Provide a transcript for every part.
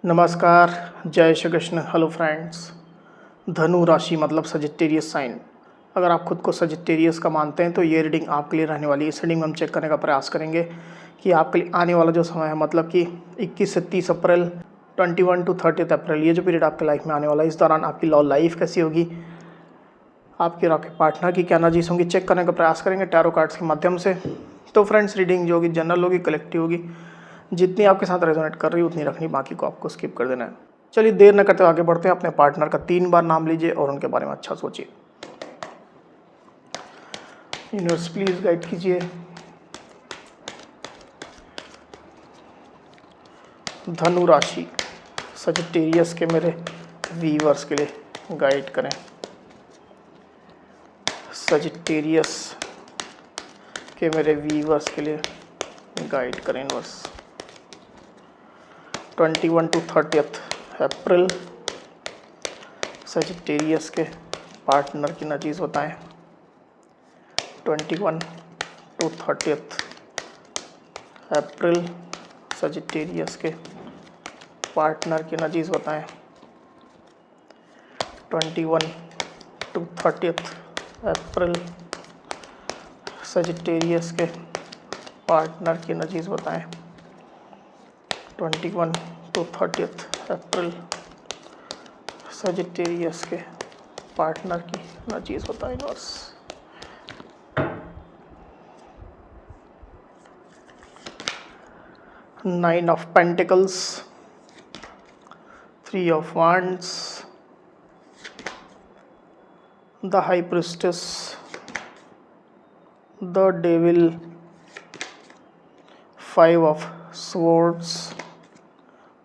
नमस्कार, जय Shri Krishna. Hello friends. धनु राशि मतलब सजिटेरियस साइन। अगर आप खुद को सजिटेरियस का मानते हैं तो ये रीडिंग आपके लिए रहने वाली है। इस रीडिंग में हम चेक करने का प्रयास करेंगे कि आपके लिए आने वाला जो समय है, मतलब कि 21 से 30 अप्रैल, 21 टू 30 अप्रैल, ये जो पीरियड आपके लाइफ में आने वाला है, इस दौरान आपकी लव लाइफ कैसी होगी, आपके और आपके पार्टनर की क्या एनर्जीज होंगी, चेक करने का प्रयास करेंगे टैरो कार्ड्स के माध्यम से। तो फ्रेंड्स, रीडिंग जो होगी जनरल होगी, कलेक्टिव होगी। जितनी आपके साथ रेजोनेट कर रही है उतनी रखनी, बाकी को आपको स्किप कर देना है। चलिए देर न करते हुए आगे बढ़ते हैं। अपने पार्टनर का 3 बार नाम लीजिए और उनके बारे में अच्छा सोचिए। यूनिवर्स प्लीज गाइड कीजिए। धनु राशि सजिटेरियस के मेरे व्यूअर्स के लिए गाइड करें। सजिटेरियस के मेरे व्यूअर्स के लिए गाइड करें यूनिवर्स। 21 टू 30 अप्रैल सजिटेरियस के पार्टनर की एनर्जीज बताएं। 21 टू 30 अप्रैल सजिटेरियस के पार्टनर की एनर्जीज बताएं। 21 टू 30 अप्रैल सजिटेरियस के पार्टनर की एनर्जीज बताएं। 21 टू 30 अप्रैल सजिटेरियस के पार्टनर की एनर्जीज बताएं universe. Nine of pentacles, 3 of wands, the high priestess, the devil, 5 of swords,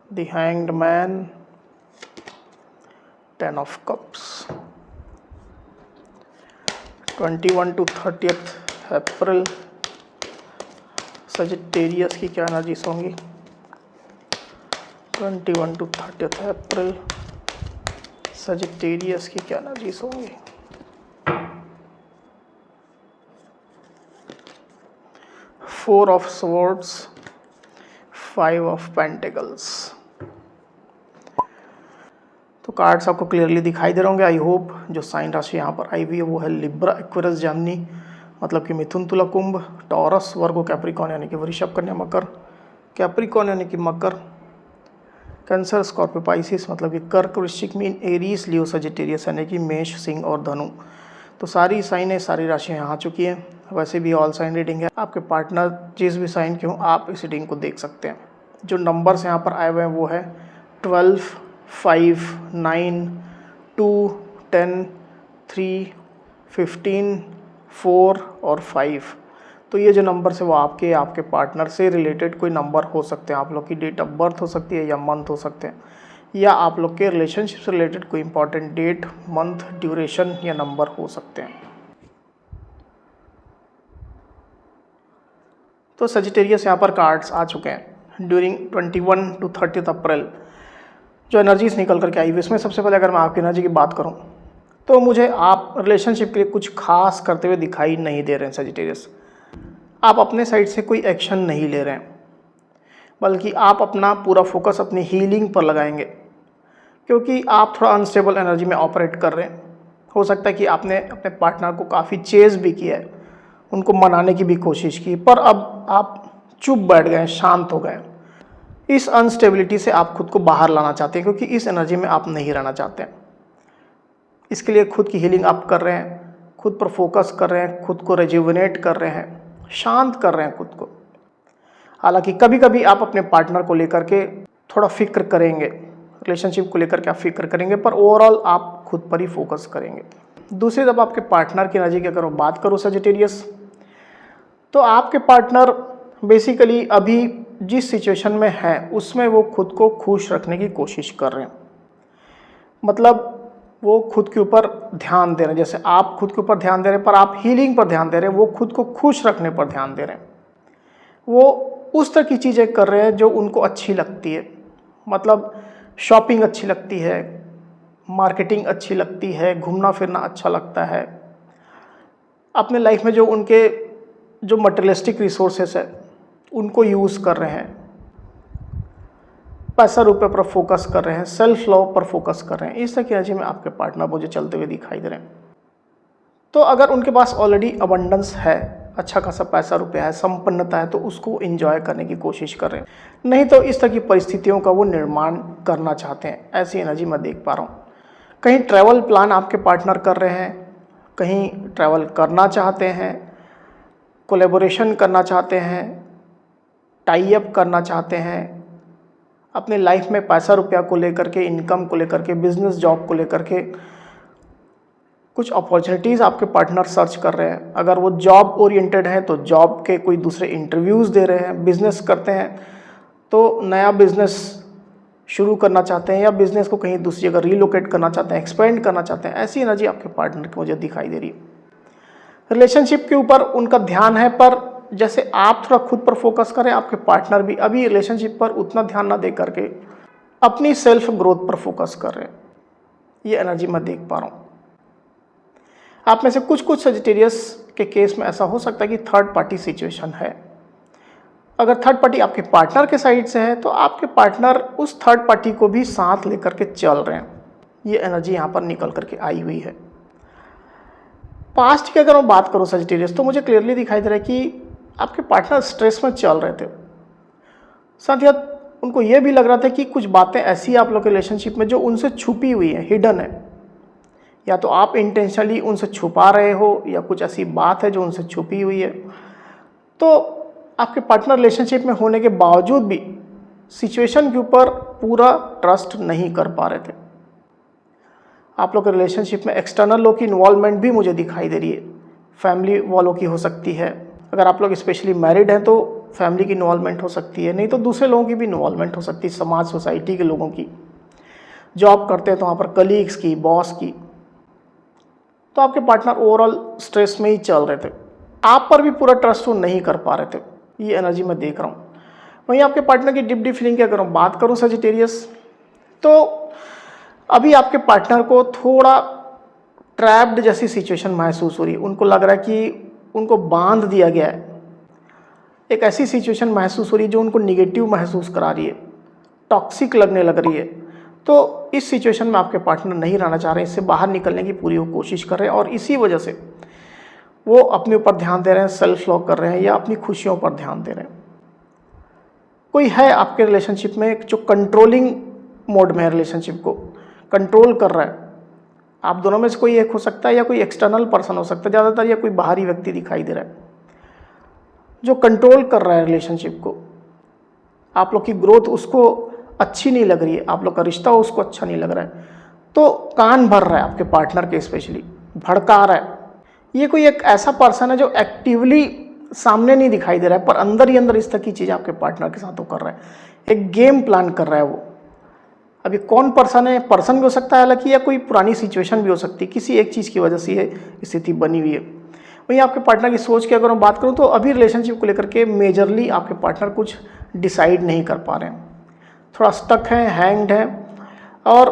the hanged man, 10 of cups। 21 to 30 April Sagittarius की क्या energies होंगी। 21 to 30 April Sagittarius की क्या energies होंगी। Four of swords, 5 of pentacles. तो cards आपको clearly दिखाई दे रहे होंगे। I hope. जो साइन राशि यहाँ पर आई हुई है वो है लिब्रा, एक्वेरियस, जेमिनी मतलब कि मिथुन, तुला, कुंभ, टॉरस, वर्गो, कैप्रिकॉर्न यानी कि वृषभ, कन्या, मकर, कैप्रिकॉर्न यानी कि मकर, कैंसर, स्कॉर्पियो, पाइसिस मतलब कि कर्क, वृश्चिक, मीन, एरीज, लियो, सजिटेरियस यानी कि मेष, सिंह और धनु। तो सारी साइनें, सारी राशियाँ यहाँ आ चुकी हैं। वैसे भी ऑल साइन रीडिंग है। आपके पार्टनर जिस भी साइन के हों आप इस रीडिंग को देख सकते हैं। जो नंबर्स यहाँ पर आए हुए हैं वो है 12, 5, 9, 2, 10, 3, 15, 4 और 5। तो ये जो नंबर्स है वो आपके पार्टनर से रिलेटेड कोई नंबर हो सकते हैं। आप लोग की डेट ऑफ बर्थ हो सकती है या मंथ हो सकते हैं, या आप लोग के रिलेशनशिप से रिलेटेड कोई इंपॉर्टेंट डेट, मंथ, ड्यूरेशन या नंबर हो सकते हैं। तो सजिटेरियस यहाँ पर कार्ड्स आ चुके हैं। ड्यूरिंग 21 टू 30 अप्रैल जो एनर्जीज निकल करके आई हुई, इसमें सबसे पहले अगर मैं आपकी एनर्जी की बात करूँ तो मुझे आप रिलेशनशिप के लिए कुछ खास करते हुए दिखाई नहीं दे रहे हैं सजिटेरियस। आप अपने साइड से कोई एक्शन नहीं ले रहे हैं, बल्कि आप अपना पूरा फोकस अपनी हीलिंग पर लगाएंगे, क्योंकि आप थोड़ा अनस्टेबल एनर्जी में ऑपरेट कर रहे हैं। हो सकता है कि आपने अपने पार्टनर को काफ़ी चेज़ भी किया है, उनको मनाने की भी कोशिश की, पर अब आप चुप बैठ गए, शांत हो गए। इस अनस्टेबिलिटी से आप खुद को बाहर लाना चाहते हैं, क्योंकि इस एनर्जी में आप नहीं रहना चाहते हैं। इसके लिए खुद की हीलिंग आप कर रहे हैं, खुद पर फोकस कर रहे हैं, खुद को रिजुविनेट कर रहे हैं, शांत कर रहे हैं खुद को। हालांकि कभी कभी आप अपने पार्टनर को लेकर के थोड़ा फिक्र करेंगे, रिलेशनशिप को लेकर के आप फिक्र करेंगे, पर ओवरऑल आप खुद पर ही फोकस करेंगे। दूसरी तरफ आपके पार्टनर की एनर्जी की अगर मैं बात करूँ सजिटेरियस, तो आपके पार्टनर बेसिकली अभी जिस सिचुएशन में है उसमें वो खुद को खुश रखने की कोशिश कर रहे हैं। मतलब वो खुद के ऊपर ध्यान दे रहे हैं। जैसे आप खुद के ऊपर ध्यान दे रहे हैं पर आप हीलिंग पर ध्यान दे रहे हैं, वो खुद को खुश रखने पर ध्यान दे रहे हैं। वो उस तरह की चीज़ें कर रहे हैं जो उनको अच्छी लगती है। मतलब शॉपिंग अच्छी लगती है, मार्केटिंग अच्छी लगती है, घूमना फिरना अच्छा लगता है। अपने लाइफ में जो उनके मटेरियलिस्टिक रिसोर्सेस है उनको यूज़ कर रहे हैं। पैसा रुपये पर फोकस कर रहे हैं, सेल्फ लव पर फोकस कर रहे हैं। इस तरह की एनर्जी में आपके पार्टनर मुझे चलते हुए दिखाई दे रहे हैं। तो अगर उनके पास ऑलरेडी अबंडेंस है, अच्छा खासा पैसा रुपया है, संपन्नता है, तो उसको एंजॉय करने की कोशिश कर रहे हैं। नहीं तो इस तरह की परिस्थितियों का वो निर्माण करना चाहते हैं, ऐसी एनर्जी मैं देख पा रहा हूँ। कहीं ट्रैवल प्लान आपके पार्टनर कर रहे हैं, कहीं ट्रैवल करना चाहते हैं, कोलैबोरेशन करना चाहते हैं, टाई अप करना चाहते हैं, अपने लाइफ में पैसा रुपया को लेकर के, इनकम को लेकर के, बिजनेस जॉब को लेकर के कुछ अपॉर्चुनिटीज़ आपके पार्टनर सर्च कर रहे हैं। अगर वो जॉब ओरिएंटेड है तो जॉब के कोई दूसरे इंटरव्यूज़ दे रहे हैं, बिजनेस करते हैं तो नया बिजनेस शुरू करना चाहते हैं, या बिजनेस को कहीं दूसरी जगह रीलोकेट करना चाहते हैं, एक्सपेंड करना चाहते हैं। ऐसी एनर्जी आपके पार्टनर की मुझे दिखाई दे रही है। रिलेशनशिप के ऊपर उनका ध्यान है, पर जैसे आप थोड़ा खुद पर फोकस करें, आपके पार्टनर भी अभी रिलेशनशिप पर उतना ध्यान ना दे करके अपनी सेल्फ ग्रोथ पर फोकस कर रहे हैं। ये एनर्जी मैं देख पा रहा हूँ। आप में से कुछ सजिटेरियस के केस में ऐसा हो सकता है कि थर्ड पार्टी सिचुएशन है। अगर थर्ड पार्टी आपके पार्टनर के साइड से है तो आपके पार्टनर उस थर्ड पार्टी को भी साथ लेकर के चल रहे हैं। ये एनर्जी यहाँ पर निकल करके आई हुई है। पास्ट की अगर मैं बात करूँ सजिटेरियस, तो मुझे क्लियरली दिखाई दे रहा है कि आपके पार्टनर स्ट्रेस में चल रहे थे। साथ ही उनको ये भी लग रहा था कि कुछ बातें ऐसी आप लोग के रिलेशनशिप में जो उनसे छुपी हुई है, हिडन है, या तो आप इंटेंशनली उनसे छुपा रहे हो, या कुछ ऐसी बात है जो उनसे छुपी हुई है। तो आपके पार्टनर रिलेशनशिप में होने के बावजूद भी सिचुएशन के ऊपर पूरा ट्रस्ट नहीं कर पा रहे थे। आप लोग के रिलेशनशिप में एक्सटर्नल लोग की इन्वॉल्वमेंट भी मुझे दिखाई दे रही है। फैमिली वालों की हो सकती है, अगर आप लोग स्पेशली मैरिड हैं तो फैमिली की इन्वॉल्वमेंट हो सकती है, नहीं तो दूसरे लोगों की भी इन्वॉल्वमेंट हो सकती है, समाज सोसाइटी के लोगों की। जॉब करते हैं तो वहाँ पर कलीग्स की, बॉस की। तो आपके पार्टनर ओवरऑल स्ट्रेस में ही चल रहे थे, आप पर भी पूरा ट्रस्ट वो नहीं कर पा रहे थे। ये एनर्जी मैं देख रहा हूँ। वहीं आपके पार्टनर की डीप फीलिंग की अगर मैं बात करूँ सजिटेरियस, तो अभी आपके पार्टनर को थोड़ा ट्रैप्ड जैसी सिचुएशन महसूस हो रही है। उनको लग रहा है कि उनको बांध दिया गया है। एक ऐसी सिचुएशन महसूस हो रही है जो उनको निगेटिव महसूस करा रही है, टॉक्सिक लगने लग रही है। तो इस सिचुएशन में आपके पार्टनर नहीं रहना चाह रहे, इससे बाहर निकलने की पूरी वो कोशिश कर रहे हैं, और इसी वजह से वो अपने ऊपर ध्यान दे रहे हैं, सेल्फ लव कर रहे हैं, या अपनी खुशियों पर ध्यान दे रहे हैं। कोई है आपके रिलेशनशिप में जो कंट्रोलिंग मोड में है, रिलेशनशिप को कंट्रोल कर रहा है। आप दोनों में से कोई एक हो सकता है, या कोई एक्सटर्नल पर्सन हो सकता है ज़्यादातर, या कोई बाहरी व्यक्ति दिखाई दे रहा है जो कंट्रोल कर रहा है रिलेशनशिप को। आप लोग की ग्रोथ उसको अच्छी नहीं लग रही है, आप लोग का रिश्ता उसको अच्छा नहीं लग रहा है, तो कान भर रहा है आपके पार्टनर के, स्पेशली भड़का रहा है। ये कोई एक ऐसा पर्सन है जो एक्टिवली सामने नहीं दिखाई दे रहा है, पर अंदर ही अंदर इस तरह की चीज़ आपके पार्टनर के साथ वो कर रहा है। एक गेम प्लान कर रहा है वो। अभी कौन पर्सन है, पर्सन भी हो सकता है हालांकि, या कोई पुरानी सिचुएशन भी हो सकती है, किसी एक चीज़ की वजह से ये स्थिति बनी हुई है। वहीं आपके पार्टनर की सोच की अगर मैं बात करूं, तो अभी रिलेशनशिप को लेकर के मेजरली आपके पार्टनर कुछ डिसाइड नहीं कर पा रहे हैं, थोड़ा स्टक हैं, हैंग्ड हैं, और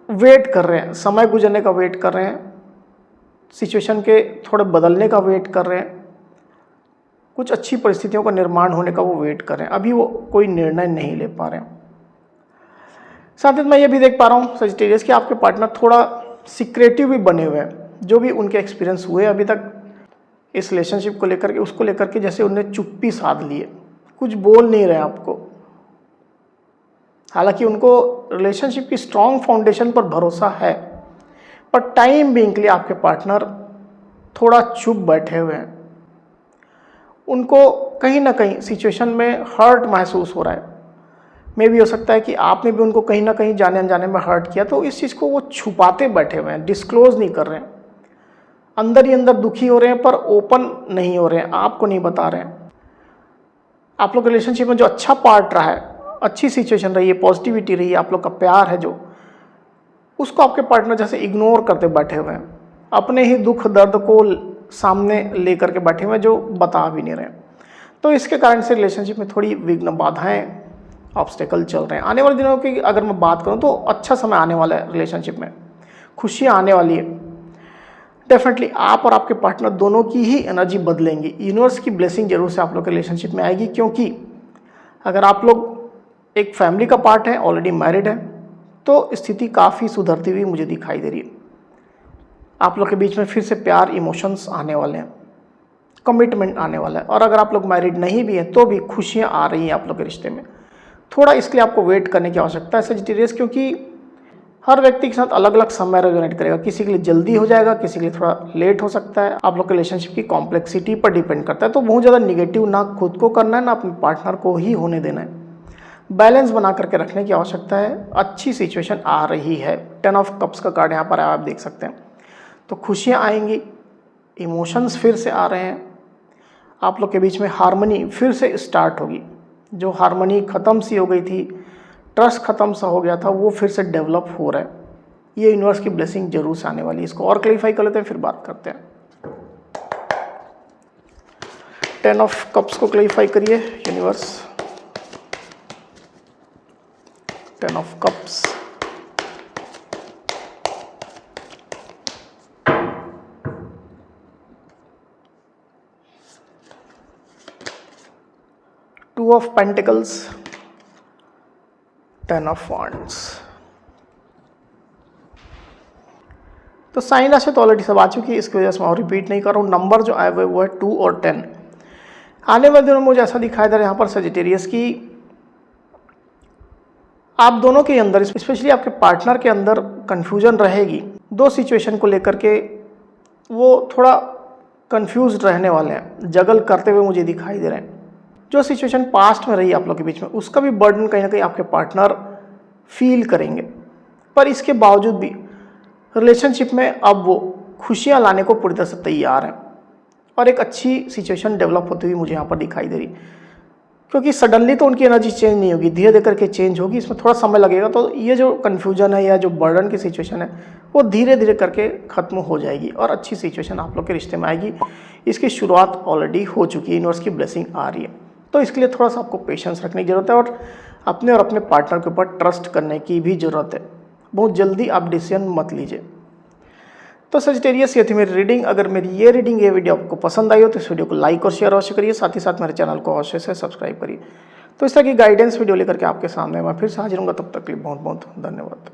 वेट कर रहे हैं, समय गुजरने का वेट कर रहे हैं, सिचुएशन के थोड़े बदलने का वेट कर रहे हैं, कुछ अच्छी परिस्थितियों का निर्माण होने का वो वेट कर रहे हैं। अभी वो कोई निर्णय नहीं ले पा रहे हैं। साथ ही मैं ये भी देख पा रहा हूँ सजिटेरियस कि आपके पार्टनर थोड़ा सीक्रेटिव भी बने हुए हैं। जो भी उनके एक्सपीरियंस हुए अभी तक इस रिलेशनशिप को लेकर के, उसको लेकर के जैसे उन्हें चुप्पी साध ली है, कुछ बोल नहीं रहे आपको। हालांकि उनको रिलेशनशिप की स्ट्रॉन्ग फाउंडेशन पर भरोसा है, पर टाइम बीइंग के लिए आपके पार्टनर थोड़ा चुप बैठे हुए हैं। उनको कहीं ना कहीं सिचुएशन में हर्ट महसूस हो रहा है। मे भी हो सकता है कि आपने भी उनको कहीं ना कहीं जाने अनजाने में हर्ट किया, तो इस चीज़ को वो छुपाते बैठे हुए हैं, डिस्क्लोज नहीं कर रहे हैं, अंदर ही अंदर दुखी हो रहे हैं, पर ओपन नहीं हो रहे हैं, आपको नहीं बता रहे हैं। आप लोग रिलेशनशिप में जो अच्छा पार्ट रहा है, अच्छी सिचुएशन रही है, पॉजिटिविटी रही है, आप लोग का प्यार है जो, उसको आपके पार्टनर जैसे इग्नोर करते बैठे हुए हैं, अपने ही दुख दर्द को सामने लेकर के बैठे हुए हैं, जो बता भी नहीं रहे। तो इसके कारण से रिलेशनशिप में थोड़ी विघ्न, बाधाएं, ऑब्स्टेकल चल रहे हैं। आने वाले दिनों की अगर मैं बात करूं तो अच्छा समय आने वाला है, रिलेशनशिप में खुशियां आने वाली है। डेफिनेटली आप और आपके पार्टनर दोनों की ही एनर्जी बदलेंगी। यूनिवर्स की ब्लेसिंग जरूर से आप लोग के रिलेशनशिप में आएगी, क्योंकि अगर आप लोग एक फैमिली का पार्ट है, ऑलरेडी मैरिड है, तो स्थिति काफ़ी सुधरती हुई मुझे दिखाई दे रही है। आप लोग के बीच में फिर से प्यार, इमोशंस आने वाले हैं, कमिटमेंट आने वाला है। और अगर आप लोग मैरिड नहीं भी हैं तो भी खुशियाँ आ रही हैं आप लोग के रिश्ते में। थोड़ा इसके लिए आपको वेट करने की आवश्यकता है सजिटेरियस, क्योंकि हर व्यक्ति के साथ अलग अलग समय रेजोनेट करेगा। किसी के लिए जल्दी हो जाएगा, किसी के लिए थोड़ा लेट हो सकता है। आप लोग के रिलेशनशिप की कॉम्प्लेक्सिटी पर डिपेंड करता है। तो बहुत ज़्यादा निगेटिव ना खुद को करना है, ना अपने पार्टनर को ही होने देना है। बैलेंस बना करके रखने की आवश्यकता है। अच्छी सिचुएशन आ रही है। 10 ऑफ कप्स का कार्ड यहाँ पर आप देख सकते हैं। तो खुशियाँ आएंगी, इमोशंस फिर से आ रहे हैं, आप लोग के बीच में हार्मनी फिर से स्टार्ट होगी। जो हार्मनी ख़त्म सी हो गई थी, ट्रस्ट ख़त्म सा हो गया था, वो फिर से डेवलप हो रहा है। ये यूनिवर्स की ब्लेसिंग जरूर से आने वाली है। इसको और क्लैरिफाई कर लेते हैं, फिर बात करते हैं। 10 ऑफ कप्स को क्लैरिफाई करिए universe. 10 of cups, two of pentacles, 10 of wands. तो साइन राशि तो ऑलरेडी सब आ चुकी है, इसकी वजह से मैं और रिपीट नहीं कर रहा हूँ। नंबर जो आए हुए वो है 2 और 10। आने वाले दिनों में मुझे ऐसा दिखाई दे रहा है यहाँ पर सजिटेरियस की आप दोनों के अंदर, स्पेशली आपके पार्टनर के अंदर कन्फ्यूजन रहेगी। दो सिचुएशन को लेकर के वो थोड़ा कन्फ्यूज रहने वाले हैं, जगल करते हुए मुझे दिखाई दे रहे हैं। जो सिचुएशन पास्ट में रही आप लोग के बीच में, उसका भी बर्डन कहीं ना कहीं आपके पार्टनर फील करेंगे। पर इसके बावजूद भी रिलेशनशिप में अब वो खुशियाँ लाने को पूरी तरह से तैयार हैं और एक अच्छी सिचुएशन डेवलप होती हुई मुझे यहाँ पर दिखाई दे रही। क्योंकि सडनली तो उनकी एनर्जी चेंज नहीं होगी, धीरे धीरे करके चेंज होगी, इसमें थोड़ा समय लगेगा। तो ये जो कन्फ्यूजन है या जो बर्डन की सिचुएशन है वो धीरे धीरे करके ख़त्म हो जाएगी और अच्छी सिचुएशन आप लोग के रिश्ते में आएगी। इसकी शुरुआत ऑलरेडी हो चुकी है, यूनिवर्स की ब्लेसिंग आ रही है। तो इसके लिए थोड़ा सा आपको पेशेंस रखने की ज़रूरत है और अपने पार्टनर के ऊपर ट्रस्ट करने की भी ज़रूरत है। बहुत जल्दी आप डिसीजन मत लीजिए। तो सजिटेरियस, ये थी मेरी रीडिंग। अगर मेरी ये वीडियो आपको पसंद आई हो तो इस वीडियो को लाइक और शेयर अवश्य करिए। साथ ही साथ मेरे चैनल को अवश्य से सब्सक्राइब करिए। तो इस तरह की गाइडेंस वीडियो लेकर के आपके सामने मैं फिर से हाजिर हूँगा। तब तक के लिए बहुत बहुत धन्यवाद।